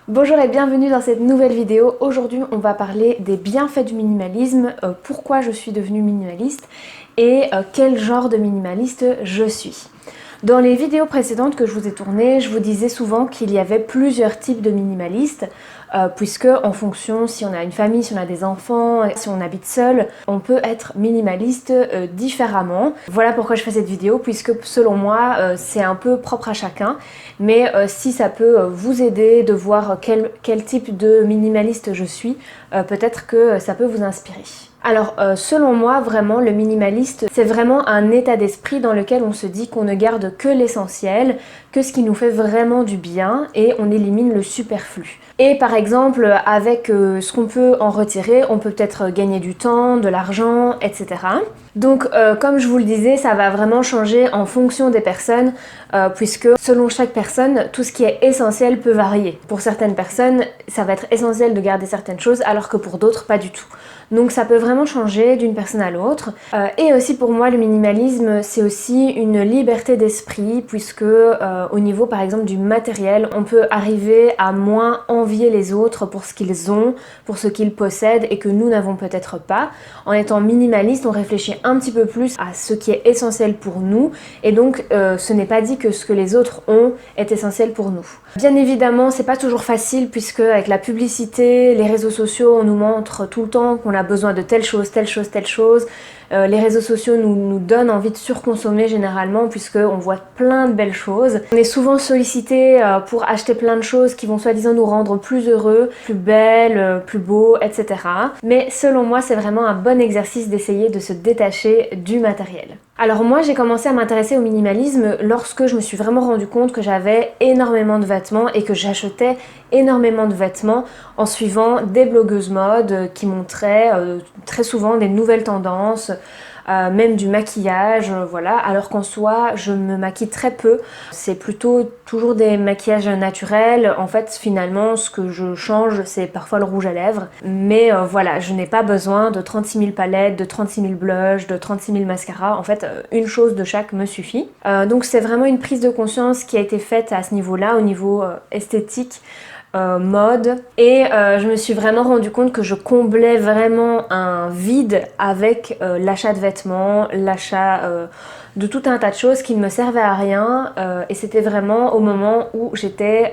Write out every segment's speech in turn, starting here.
Bonjour et bienvenue dans cette nouvelle vidéo. Aujourd'hui on va parler des bienfaits du minimalisme, pourquoi je suis devenue minimaliste et quel genre de minimaliste je suis. Dans les vidéos précédentes que je vous ai tournées, je vous disais souvent qu'il y avait plusieurs types de minimalistes, puisque en fonction si on a une famille, si on a des enfants, si on habite seul, on peut être minimaliste différemment. Voilà pourquoi je fais cette vidéo, puisque selon moi c'est un peu propre à chacun, mais si ça peut vous aider de voir quel type de minimaliste je suis, peut-être que ça peut vous inspirer. Alors selon moi vraiment le minimaliste c'est vraiment un état d'esprit dans lequel on se dit qu'on ne garde que l'essentiel, que ce qui nous fait vraiment du bien et on élimine le superflu. Et par exemple avec ce qu'on peut en retirer, on peut peut-être gagner du temps, de l'argent, etc. Donc comme je vous le disais, ça va vraiment changer en fonction des personnes puisque selon chaque personne, tout ce qui est essentiel peut varier. Pour certaines personnes, ça va être essentiel de garder certaines choses alors que pour d'autres pas du tout. Donc ça peut vraiment changer d'une personne à l'autre. Et aussi pour moi, le minimalisme, c'est aussi une liberté d'esprit puisque au niveau par exemple du matériel, on peut arriver à moins envier les autres pour ce qu'ils ont, pour ce qu'ils possèdent et que nous n'avons peut-être pas. En étant minimaliste, on réfléchit un petit peu plus à ce qui est essentiel pour nous et donc ce n'est pas dit que ce que les autres ont est essentiel pour nous. Bien évidemment, c'est pas toujours facile puisque avec la publicité, les réseaux sociaux, on nous montre tout le temps qu'on a besoin de telle chose, telle chose, telle chose. Les réseaux sociaux nous donnent envie de surconsommer généralement puisqu'on voit plein de belles choses. On est souvent sollicité pour acheter plein de choses qui vont soi-disant nous rendre plus heureux, plus belles, plus beaux, etc. Mais selon moi, c'est vraiment un bon exercice d'essayer de se détacher du matériel. Alors moi j'ai commencé à m'intéresser au minimalisme lorsque je me suis vraiment rendu compte que j'avais énormément de vêtements et que j'achetais énormément de vêtements en suivant des blogueuses mode qui montraient très souvent des nouvelles tendances, même du maquillage, voilà, alors qu'en soi je me maquille très peu, c'est plutôt toujours des maquillages naturels. En fait finalement ce que je change c'est parfois le rouge à lèvres, mais voilà, je n'ai pas besoin de 36 000 palettes, de 36 000 blushs, de 36 000 mascaras, en fait une chose de chaque me suffit. Donc c'est vraiment une prise de conscience qui a été faite à ce niveau-là, au niveau esthétique, mode, et je me suis vraiment rendu compte que je comblais vraiment un vide avec l'achat de vêtements, l'achat de tout un tas de choses qui ne me servaient à rien, et c'était vraiment au moment où j'étais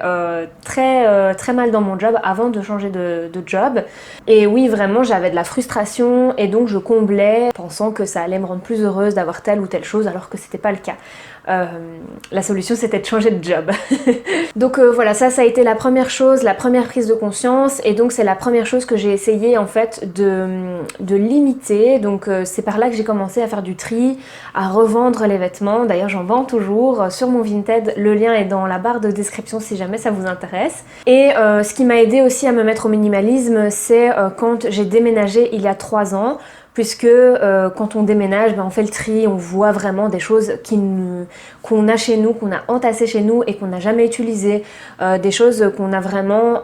très mal dans mon job avant de changer de job. Et oui, vraiment j'avais de la frustration et donc je comblais pensant que ça allait me rendre plus heureuse d'avoir telle ou telle chose alors que c'était pas le cas. La solution c'était de changer de job. Donc voilà, ça a été la première chose, la première prise de conscience, et donc c'est la première chose que j'ai essayé en fait de limiter. Donc c'est par là que j'ai commencé à faire du tri, à revendre les vêtements. D'ailleurs j'en vends toujours sur mon Vinted, le lien est dans la barre de description si jamais ça vous intéresse. Et ce qui m'a aidé aussi à me mettre au minimalisme, c'est quand j'ai déménagé il y a 3 ans, puisque quand on déménage, on fait le tri, on voit vraiment des choses qu'on a chez nous, qu'on a entassées chez nous et qu'on n'a jamais utilisées, des choses qu'on a vraiment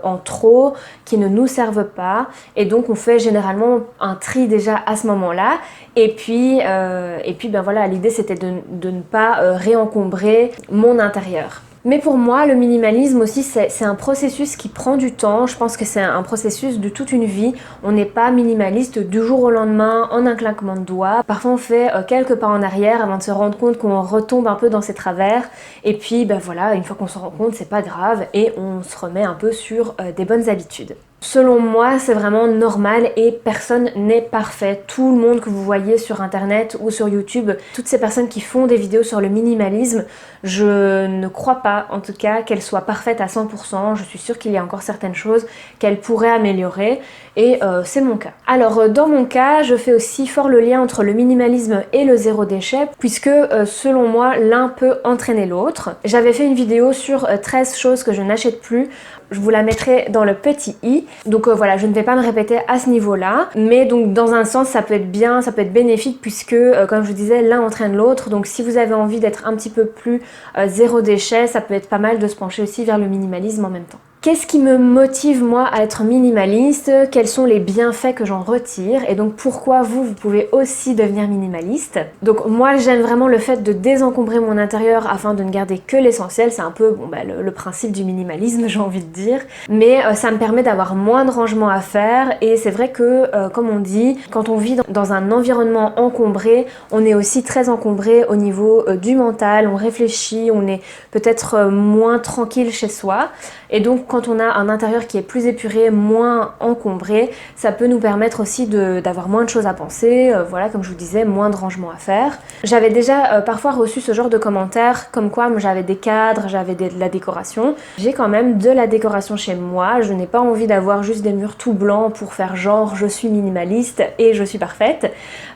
en trop, qui ne nous servent pas, et donc on fait généralement un tri déjà à ce moment-là, et puis ben voilà, l'idée c'était de ne pas réencombrer mon intérieur. Mais pour moi, le minimalisme aussi, c'est un processus qui prend du temps. Je pense que c'est un processus de toute une vie. On n'est pas minimaliste du jour au lendemain, en un claquement de doigts. Parfois, on fait quelques pas en arrière avant de se rendre compte qu'on retombe un peu dans ses travers. Et puis, ben voilà, une fois qu'on se rend compte, c'est pas grave et on se remet un peu sur des bonnes habitudes. Selon moi, c'est vraiment normal et personne n'est parfait. Tout le monde que vous voyez sur internet ou sur YouTube, toutes ces personnes qui font des vidéos sur le minimalisme, je ne crois pas en tout cas qu'elles soient parfaites à 100%. Je suis sûre qu'il y a encore certaines choses qu'elles pourraient améliorer et c'est mon cas. Alors dans mon cas, je fais aussi fort le lien entre le minimalisme et le zéro déchet puisque selon moi, l'un peut entraîner l'autre. J'avais fait une vidéo sur 13 choses que je n'achète plus. Je vous la mettrai dans le petit i. Donc voilà, je ne vais pas me répéter à ce niveau-là. Mais donc dans un sens, ça peut être bien, ça peut être bénéfique puisque, comme je vous disais, l'un entraîne l'autre. Donc si vous avez envie d'être un petit peu plus zéro déchet, ça peut être pas mal de se pencher aussi vers le minimalisme en même temps. Qu'est-ce qui me motive moi à être minimaliste? Quels sont les bienfaits que j'en retire? Et donc pourquoi vous pouvez aussi devenir minimaliste? Donc moi j'aime vraiment le fait de désencombrer mon intérieur afin de ne garder que l'essentiel. C'est un peu le principe du minimalisme, j'ai envie de dire. Mais ça me permet d'avoir moins de rangements à faire. Et c'est vrai que, comme on dit, quand on vit dans un environnement encombré, on est aussi très encombré au niveau du mental. On réfléchit, on est peut-être moins tranquille chez soi. Et donc quand on a un intérieur qui est plus épuré, moins encombré, ça peut nous permettre aussi d'avoir moins de choses à penser, voilà, comme je vous disais, moins de rangements à faire. J'avais déjà parfois reçu ce genre de commentaires, comme quoi j'avais des cadres, j'avais de la décoration. J'ai quand même de la décoration chez moi, je n'ai pas envie d'avoir juste des murs tout blancs pour faire genre je suis minimaliste et je suis parfaite.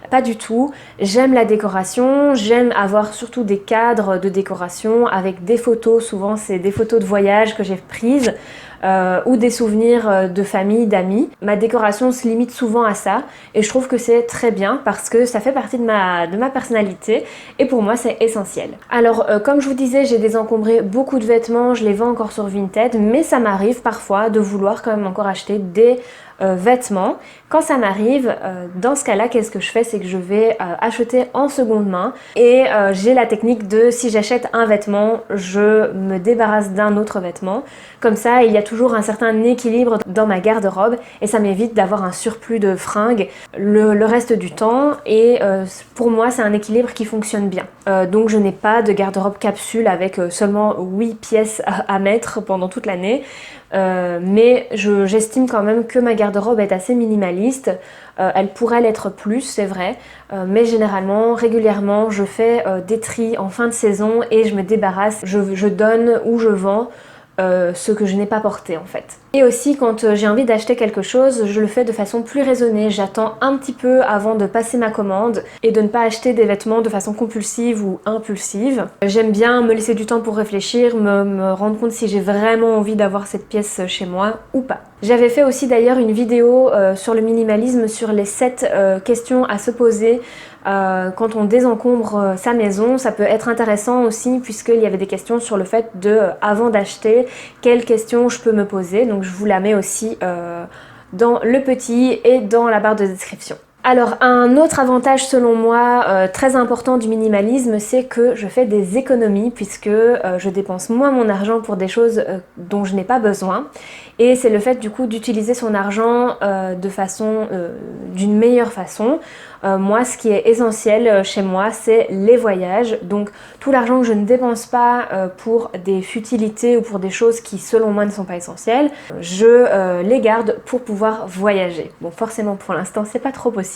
Pas du tout, j'aime la décoration, j'aime avoir surtout des cadres de décoration avec des photos, souvent c'est des photos de voyage que j'ai prises ou des souvenirs de famille, d'amis. Ma décoration se limite souvent à ça et je trouve que c'est très bien parce que ça fait partie de ma personnalité et pour moi c'est essentiel. Alors comme je vous disais, j'ai désencombré beaucoup de vêtements, je les vends encore sur Vinted, mais ça m'arrive parfois de vouloir quand même encore acheter des vêtements. Quand ça m'arrive, dans ce cas-là, qu'est-ce que je fais? C'est que je vais acheter en seconde main et j'ai la technique de si j'achète un vêtement, je me débarrasse d'un autre vêtement. Comme ça, il y a toujours un certain équilibre dans ma garde-robe et ça m'évite d'avoir un surplus de fringues le reste du temps et pour moi, c'est un équilibre qui fonctionne bien. Donc je n'ai pas de garde-robe capsule avec seulement 8 pièces à mettre pendant toute l'année. Mais j'estime quand même que ma garde-robe est assez minimaliste. Elle pourrait l'être plus, c'est vrai, mais généralement, régulièrement, je fais des tris en fin de saison et je me débarrasse, je donne ou je vends ce que je n'ai pas porté en fait. Et aussi quand j'ai envie d'acheter quelque chose, je le fais de façon plus raisonnée, j'attends un petit peu avant de passer ma commande et de ne pas acheter des vêtements de façon compulsive ou impulsive. J'aime bien me laisser du temps pour réfléchir, me rendre compte si j'ai vraiment envie d'avoir cette pièce chez moi ou pas. J'avais fait aussi d'ailleurs une vidéo sur le minimalisme, sur les 7 questions à se poser quand on désencombre sa maison. Ça peut être intéressant aussi puisqu'il y avait des questions sur le fait de, avant d'acheter, quelles questions je peux me poser. Donc je vous la mets aussi dans le petit et dans la barre de description. Alors un autre avantage selon moi très important du minimalisme, c'est que je fais des économies puisque je dépense moins mon argent pour des choses dont je n'ai pas besoin et c'est le fait du coup d'utiliser son argent d'une meilleure façon. Moi ce qui est essentiel chez moi c'est les voyages, donc tout l'argent que je ne dépense pas pour des futilités ou pour des choses qui selon moi ne sont pas essentielles, je les garde pour pouvoir voyager. Bon forcément pour l'instant c'est pas trop possible.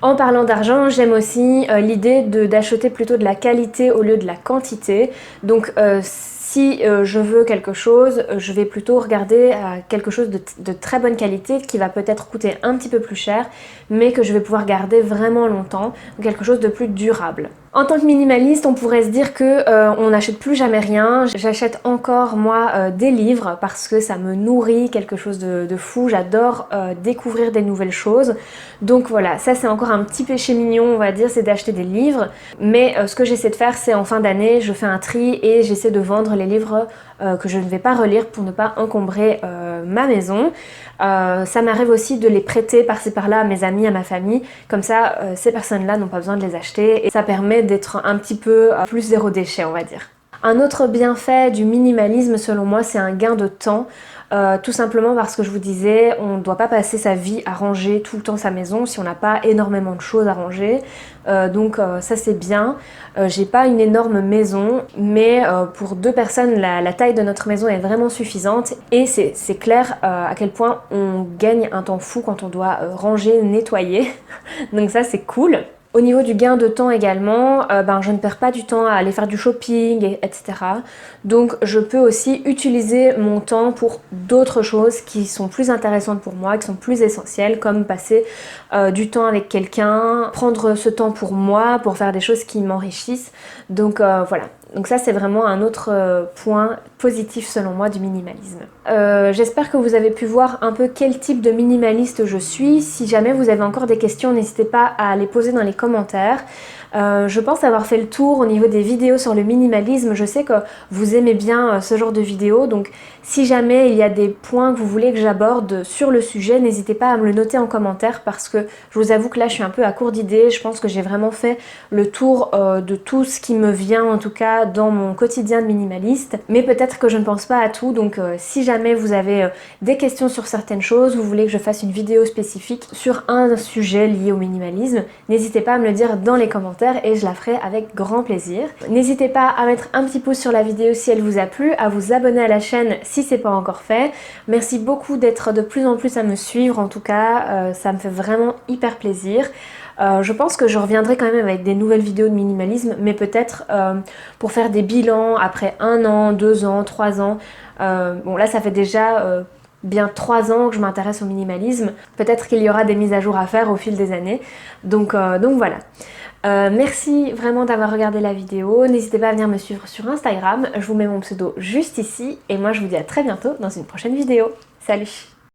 En parlant d'argent, j'aime aussi l'idée d'acheter plutôt de la qualité au lieu de la quantité, donc si je veux quelque chose, je vais plutôt regarder quelque chose de très bonne qualité qui va peut-être coûter un petit peu plus cher mais que je vais pouvoir garder vraiment longtemps, quelque chose de plus durable. En tant que minimaliste, on pourrait se dire que on n'achète plus jamais rien. J'achète encore moi des livres parce que ça me nourrit, quelque chose de fou. J'adore découvrir des nouvelles choses. Donc voilà, ça c'est encore un petit péché mignon on va dire, c'est d'acheter des livres. Mais ce que j'essaie de faire c'est en fin d'année, je fais un tri et j'essaie de vendre les livres que je ne vais pas relire pour ne pas encombrer ma maison. Ça m'arrive aussi de les prêter par-ci par-là à mes amis, à ma famille, comme ça ces personnes-là n'ont pas besoin de les acheter et ça permet d'être un petit peu plus zéro déchet on va dire. Un autre bienfait du minimalisme selon moi c'est un gain de temps. Tout simplement parce que je vous disais, on ne doit pas passer sa vie à ranger tout le temps sa maison si on n'a pas énormément de choses à ranger. Donc ça c'est bien. J'ai pas une énorme maison, mais pour 2 personnes, la taille de notre maison est vraiment suffisante. Et c'est clair à quel point on gagne un temps fou quand on doit ranger, nettoyer. Donc ça c'est cool. Au niveau du gain de temps également, je ne perds pas du temps à aller faire du shopping, etc. Donc je peux aussi utiliser mon temps pour d'autres choses qui sont plus intéressantes pour moi, qui sont plus essentielles, comme passer du temps avec quelqu'un, prendre ce temps pour moi, pour faire des choses qui m'enrichissent. Donc voilà. Donc ça c'est vraiment un autre point positif selon moi du minimalisme. J'espère que vous avez pu voir un peu quel type de minimaliste je suis. Si jamais vous avez encore des questions, n'hésitez pas à les poser dans les commentaires. Je pense avoir fait le tour au niveau des vidéos sur le minimalisme. Je sais que vous aimez bien ce genre de vidéos, donc si jamais il y a des points que vous voulez que j'aborde sur le sujet, n'hésitez pas à me le noter en commentaire parce que je vous avoue que là je suis un peu à court d'idées. Je pense que j'ai vraiment fait le tour de tout ce qui me vient en tout cas dans mon quotidien de minimaliste, mais peut-être que je ne pense pas à tout, donc si jamais vous avez des questions sur certaines choses, vous voulez que je fasse une vidéo spécifique sur un sujet lié au minimalisme, n'hésitez pas à me le dire dans les commentaires et je la ferai avec grand plaisir. N'hésitez pas à mettre un petit pouce sur la vidéo si elle vous a plu, à vous abonner à la chaîne si c'est pas encore fait. Merci beaucoup d'être de plus en plus à me suivre, en tout cas ça me fait vraiment hyper plaisir. Je pense que je reviendrai quand même avec des nouvelles vidéos de minimalisme, mais peut-être pour faire des bilans après 1 an, 2 ans, 3 ans. Bon là ça fait déjà bien 3 ans que je m'intéresse au minimalisme. Peut-être qu'il y aura des mises à jour à faire au fil des années. Donc voilà. Merci vraiment d'avoir regardé la vidéo. N'hésitez pas à venir me suivre sur Instagram. Je vous mets mon pseudo juste ici. Et moi je vous dis à très bientôt dans une prochaine vidéo. Salut!